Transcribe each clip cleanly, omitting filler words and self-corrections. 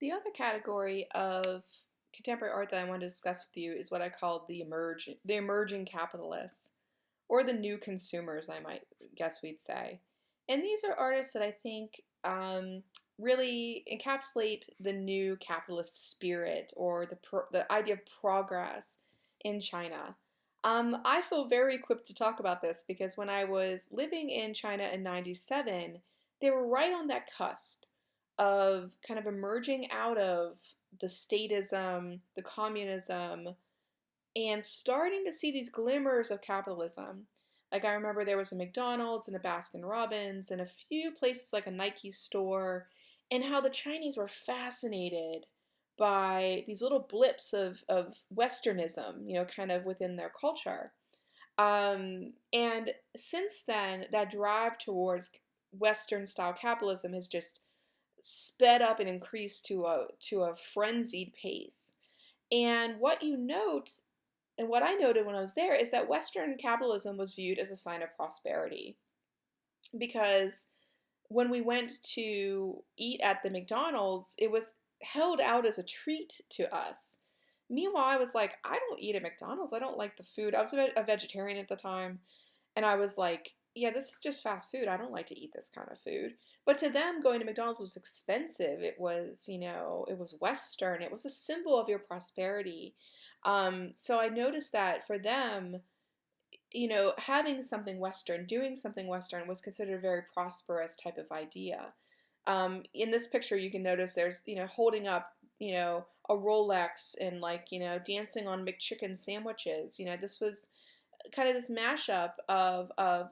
The other category of contemporary art that I want to discuss with you is what I call the emerging capitalists, or the new consumers, I might guess we'd say. And these are artists that I think really encapsulate the new capitalist spirit, or the idea of progress in China. I feel very equipped to talk about this because when I was living in China in '97, they were right on that cusp of kind of emerging out of the statism, the communism, and starting to see these glimmers of capitalism. Like I remember there was a McDonald's and a Baskin Robbins and a few places like a Nike store, and how the Chinese were fascinated by these little blips of Westernism, kind of within their culture. And since then, that drive towards Western style capitalism has just sped up and increased to a frenzied pace. And what you note, and what I noted when I was there, is that Western capitalism was viewed as a sign of prosperity. Because when we went to eat at the McDonald's, it was held out as a treat to us. Meanwhile, I was like, I don't eat at McDonald's. I don't like the food. I was a vegetarian at the time. And I was like, yeah, this is just fast food. I don't like to eat this kind of food. But to them, going to McDonald's was expensive. It was, it was Western. It was a symbol of your prosperity. So I noticed that for them, having something Western, doing something Western was considered a very prosperous type of idea. In this picture, you can notice there's, holding up, a Rolex and like, dancing on McChicken sandwiches. This was kind of this mashup of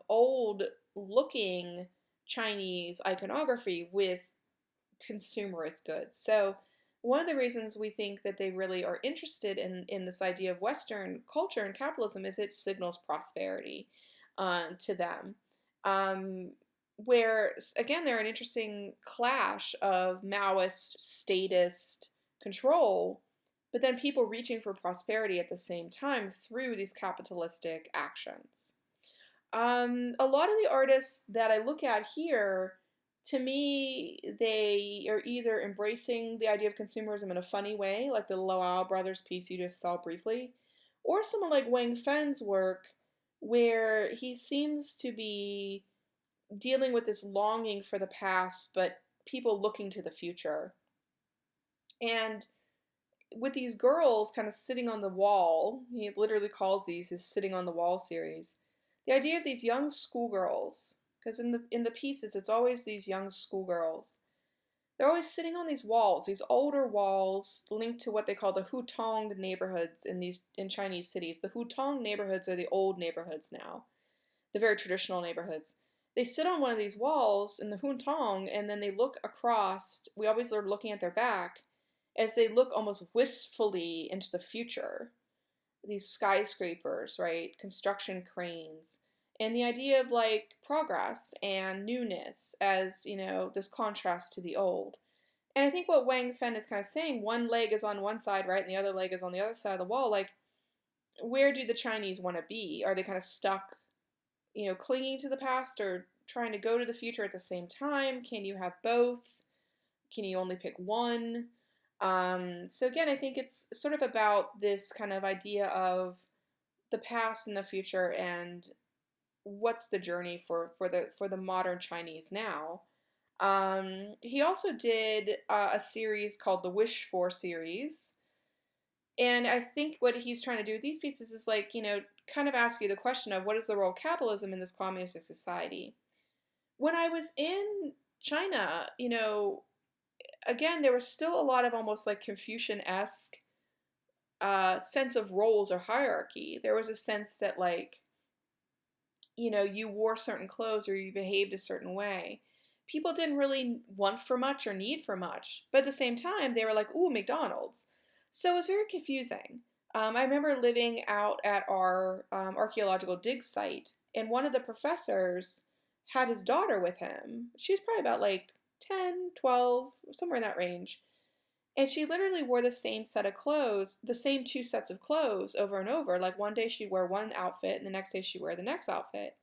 old looking Chinese iconography with consumerist goods. So one of the reasons we think that they really are interested in this idea of Western culture and capitalism is it signals prosperity to them. Um, where, again, they're an interesting clash of Maoist, statist control, but then people reaching for prosperity at the same time through these capitalistic actions. A lot of the artists that I look at here, to me, they are either embracing the idea of consumerism in a funny way, like the Loao brothers piece you just saw briefly, or someone like Wang Fen's work, where he seems to be dealing with this longing for the past, but people looking to the future. And with these girls kind of sitting on the wall, he literally calls these his sitting on the wall series. The idea of these young schoolgirls, because in the pieces it's always these young schoolgirls. They're always sitting on these walls, these older walls linked to what they call the Hutong neighborhoods in Chinese cities. The Hutong neighborhoods are the old neighborhoods now, the very traditional neighborhoods. They sit on one of these walls in the Hutong, and then they look across. We always are looking at their back as they look almost wistfully into the future. These skyscrapers, right? Construction cranes. And the idea of like progress and newness as, this contrast to the old. And I think what Wang Fen is kind of saying, one leg is on one side, right, and the other leg is on the other side of the wall. Like, where do the Chinese want to be? Are they kind of stuck, clinging to the past or trying to go to the future at the same time? Can you have both? Can you only pick one? So again, I think it's sort of about this kind of idea of the past and the future, and what's the journey for the modern Chinese now. He also did a series called the Wish For series, and I think what he's trying to do with these pieces is like, kind of ask you the question of what is the role of capitalism in this communistic society. When I was in China, again, there was still a lot of almost like Confucian-esque sense of roles or hierarchy. There was a sense that like, you wore certain clothes or you behaved a certain way. People didn't really want for much or need for much, but at the same time, they were like, "Ooh, McDonald's." So it was very confusing. I remember living out at our archaeological dig site, and one of the professors had his daughter with him. She was probably about like 10, 12, somewhere in that range. And she literally wore the same set of clothes, the same two sets of clothes over and over. Like one day she'd wear one outfit and the next day she'd wear the next outfit.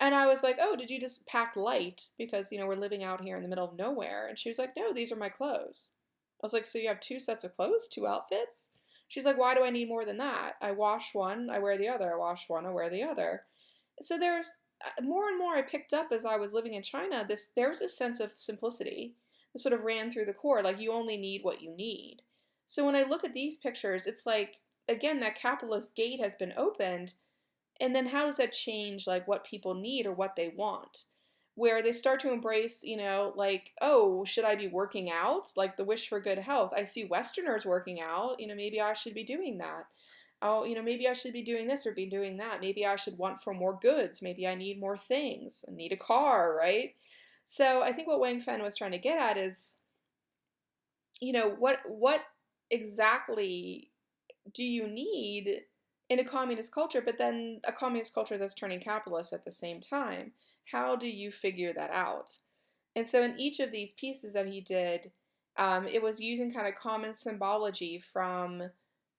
And I was like, "Oh, did you just pack light? Because, we're living out here in the middle of nowhere." And she was like, "No, these are my clothes." was like, so you have two sets of clothes, two outfits? She's like, why do I need more than that? I wash one, I wear the other. I wash one, I wear the other. So there's more and more I picked up as I was living in China. There's this sense of simplicity that sort of ran through the core, like you only need what you need. So when I look at these pictures, it's like again that capitalist gate has been opened, and then how does that change like what people need or what they want? Where they start to embrace, like, oh, should I be working out? Like the wish for good health. I see Westerners working out, maybe I should be doing that. Oh, maybe I should be doing this or be doing that. Maybe I should want for more goods. Maybe I need more things. I need a car, right? So I think what Wang Fen was trying to get at is, what exactly do you need in a communist culture, but then a communist culture that's turning capitalist at the same time? How do you figure that out? And so in each of these pieces that he did, it was using kind of common symbology from,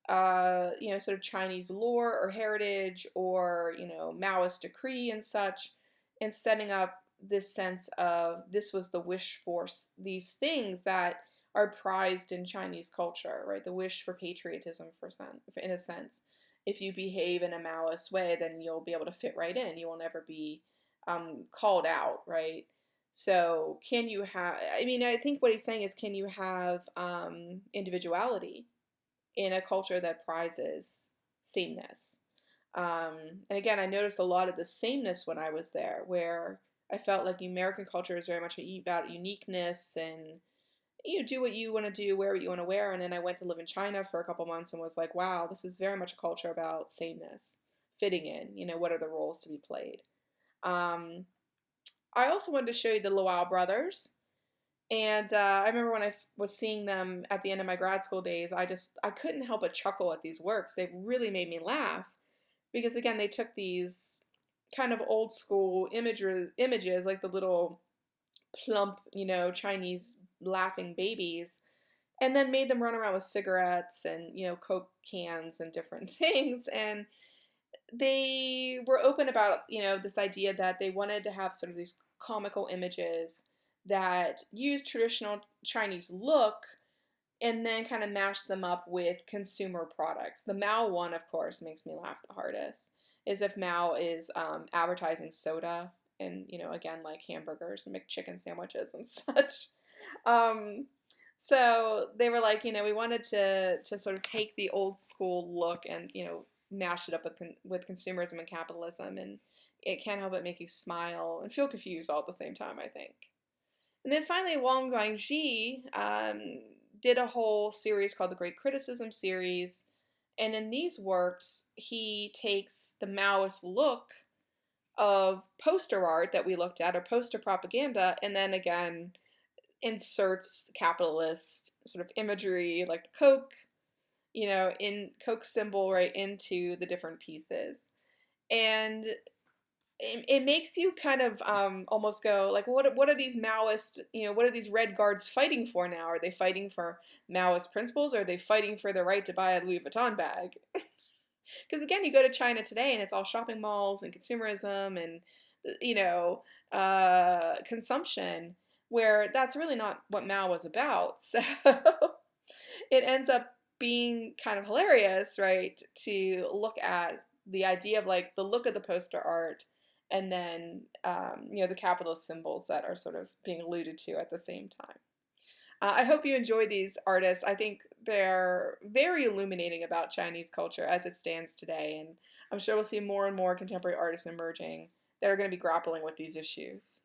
sort of Chinese lore or heritage or, Maoist decree and such, and setting up this sense of this was the wish for these things that are prized in Chinese culture, right? The wish for patriotism, in a sense. If you behave in a Maoist way, then you'll be able to fit right in. You will never be called out, right? So, can you have, I mean, I think what he's saying is, can you have individuality in a culture that prizes sameness? Um, and again, I noticed a lot of the sameness when I was there, where I felt like American culture is very much about uniqueness and you do what you want to do, wear what you want to wear. And then I went to live in China for a couple months and was like, wow, this is very much a culture about sameness, fitting in. What are the roles to be played? Um, I also wanted to show you the Luau brothers. And I remember when I was seeing them at the end of my grad school days, I couldn't help but chuckle at these works. They really made me laugh because again, they took these kind of old school images like the little plump, Chinese laughing babies, and then made them run around with cigarettes and, Coke cans and different things. And they were open about, this idea that they wanted to have sort of these comical images that use traditional Chinese look and then kind of mash them up with consumer products. The Mao one, of course, makes me laugh the hardest, is if Mao is advertising soda and, again, like hamburgers and McChicken sandwiches and such. Um, so they were like, we wanted to sort of take the old school look and, mash it up with consumerism and capitalism, and it can't help but make you smile and feel confused all at the same time, I think. And then finally, Wang Guangxi did a whole series called the Great Criticism series. And in these works, he takes the Maoist look of poster art that we looked at, or poster propaganda, and then again inserts capitalist sort of imagery like the Coke, in Coke symbol right into the different pieces. And it makes you kind of almost go like, what are these Maoist, what are these Red Guards fighting for now? Are they fighting for Maoist principles? Or are they fighting for the right to buy a Louis Vuitton bag? Because again, you go to China today and it's all shopping malls and consumerism and, consumption, where that's really not what Mao was about. So it ends up being kind of hilarious, right, to look at the idea of like the look of the poster art and then, the capitalist symbols that are sort of being alluded to at the same time. I hope you enjoy these artists. I think they're very illuminating about Chinese culture as it stands today, and I'm sure we'll see more and more contemporary artists emerging that are going to be grappling with these issues.